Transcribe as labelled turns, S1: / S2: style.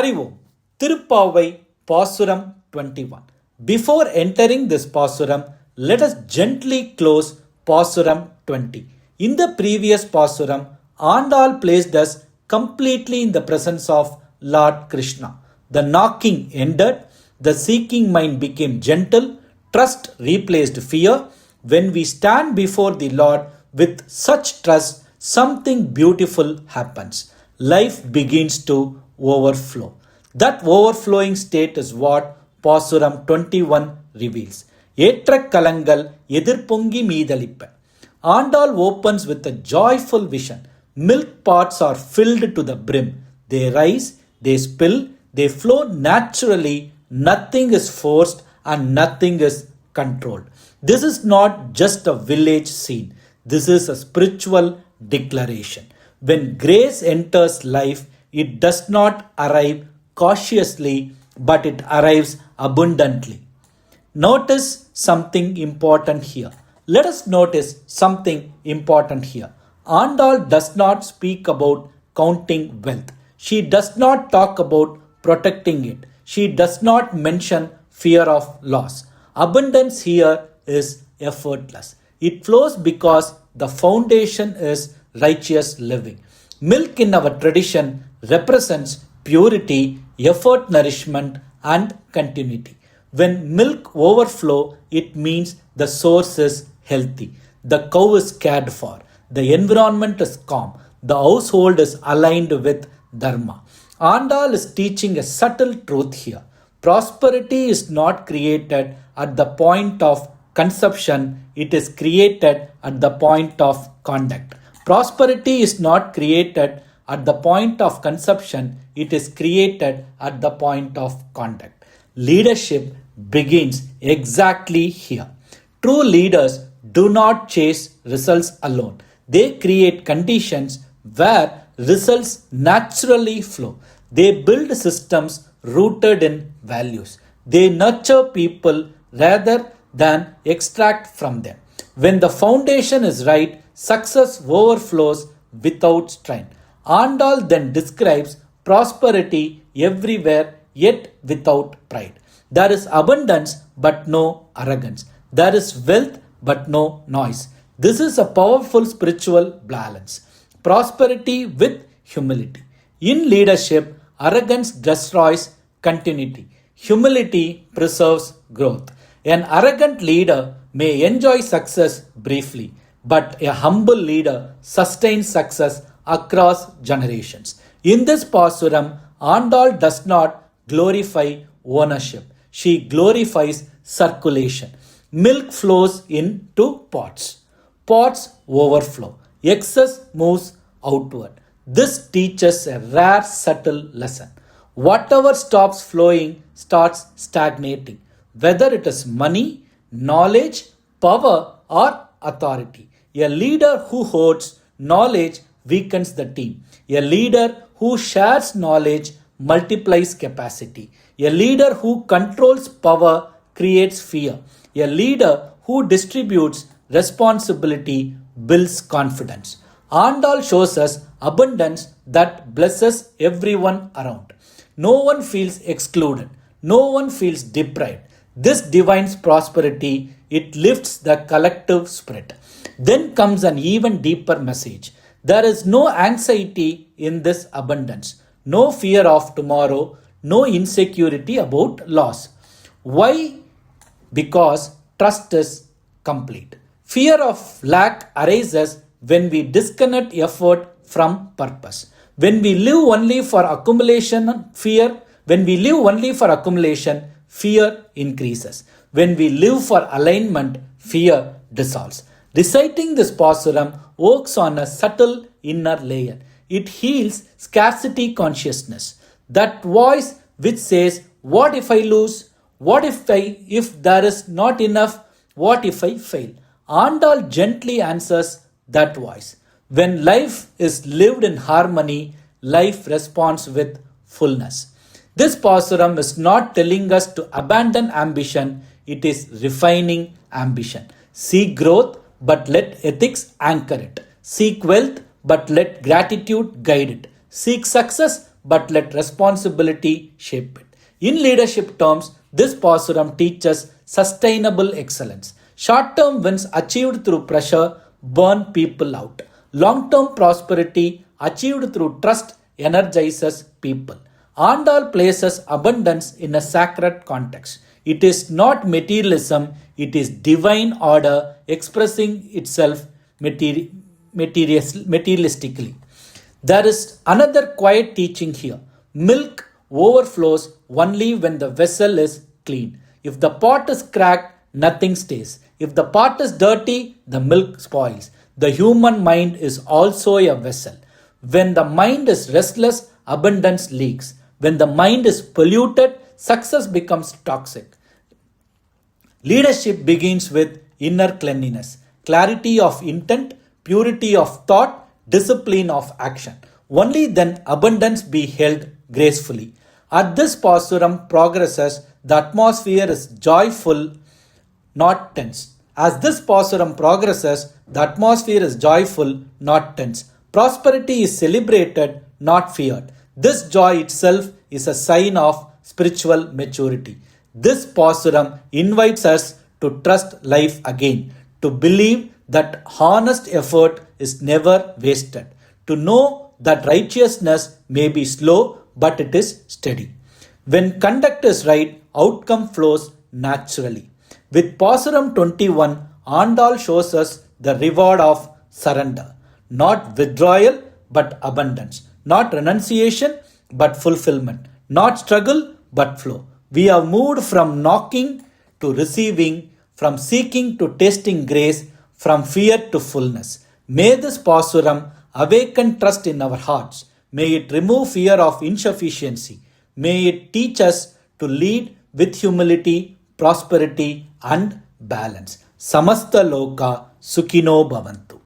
S1: Harivom, Thiruppaavai Pasuram 21. Before entering this Pasuram, let us gently close Pasuram 20. In the previous Pasuram, Andal placed us completely in the presence of Lord Krishna. The knocking ended, the seeking mind became gentle, trust replaced fear. When we stand before the Lord with such trust, something beautiful happens. Life begins to overflow. That overflowing state is what Pasuram 21 reveals. Etra kalangal edirpongi meedalippa. Andal opens with a joyful vision. Milk pots are filled to the brim. They rise, they spill, they flow naturally. Nothing is forced and nothing is controlled. This is not just a village scene. This is a spiritual declaration. When grace enters life, it does not arrive cautiously, but it arrives abundantly. Notice something important here. Let us notice something important here. Andal does not speak about counting wealth. She does not talk about protecting it. She does not mention fear of loss. Abundance here is effortless. It flows because the foundation is righteous living. Milk in our tradition represents purity, effort, nourishment, and continuity. When milk overflow, it means the source is healthy, the cow is cared for, the environment is calm, the household is aligned with dharma. Andal is teaching a subtle truth here. Prosperity is not created at the point of conception, it is created at the point of conduct. Prosperity is not created at the point of conception, it is created at the point of conduct. Leadership begins exactly here. True leaders do not chase results alone. They create conditions where results naturally flow. They build systems rooted in values. They nurture people rather than extract from them. When the foundation is right, success overflows without strain. Andal then describes prosperity everywhere yet without pride. There is abundance but no arrogance. There is wealth but no noise. This is a powerful spiritual balance. Prosperity with humility. In leadership, arrogance destroys continuity. Humility preserves growth. An arrogant leader may enjoy success briefly, but a humble leader sustains success across generations. In this Pasuram, Andal does not glorify ownership. She glorifies circulation. Milk flows into pots. Pots overflow. Excess moves outward. This teaches a rare subtle lesson. Whatever stops flowing starts stagnating, whether it is money, knowledge, power, or authority. A leader who hoards knowledge weakens the team. A leader who shares knowledge multiplies capacity. A leader who controls power creates fear. A leader who distributes responsibility builds confidence. Andal shows us abundance that blesses everyone around. No one feels excluded. No one feels deprived. This divine prosperity, it lifts the collective spirit. Then comes an even deeper message. There is no anxiety in this abundance, no fear of tomorrow, no insecurity about loss. Why? Because trust is complete. Fear of lack arises when we disconnect effort from purpose. When we live only for accumulation, fear increases. When we live for alignment, fear dissolves. Reciting this Pasuram works on a subtle inner layer. It heals scarcity consciousness. That voice which says, what if I lose? What if there is not enough? What if I fail? Andal gently answers that voice. When life is lived in harmony, life responds with fullness. This Pasuram is not telling us to abandon ambition, it is refining ambition. Seek growth, but let ethics anchor it. Seek wealth, but let gratitude guide it. Seek success, but let responsibility shape it. In leadership terms, this Pasuram teaches sustainable excellence. Short-term wins achieved through pressure burn people out. Long-term prosperity achieved through trust energizes people. Andal places abundance in a sacred context. It is not materialism, it is divine order expressing itself materialistically. There is another quiet teaching here. Milk overflows only when the vessel is clean. If the pot is cracked, nothing stays. If the pot is dirty, the milk spoils. The human mind is also a vessel. When the mind is restless, abundance leaks. When the mind is polluted, success becomes toxic. Leadership begins with inner cleanliness, clarity of intent, purity of thought, discipline of action. Only then abundance be held gracefully. As this Pasuram progresses, the atmosphere is joyful, not tense. As this Pasuram progresses, the atmosphere is joyful, not tense. Prosperity is celebrated, not feared. This joy itself is a sign of spiritual maturity. This Pasuram invites us to trust life again, to believe that honest effort is never wasted, to know that righteousness may be slow but it is steady. When conduct is right, outcome flows naturally. With Pasuram 21, Andal shows us the reward of surrender, not withdrawal but abundance, not renunciation but fulfillment, not struggle but flow. We have moved from knocking to receiving, from seeking to tasting grace, from fear to fullness. May this Pasuram awaken trust in our hearts. May it remove fear of insufficiency. May it teach us to lead with humility, prosperity, and balance. Samasta Loka Sukhino Bhavantu.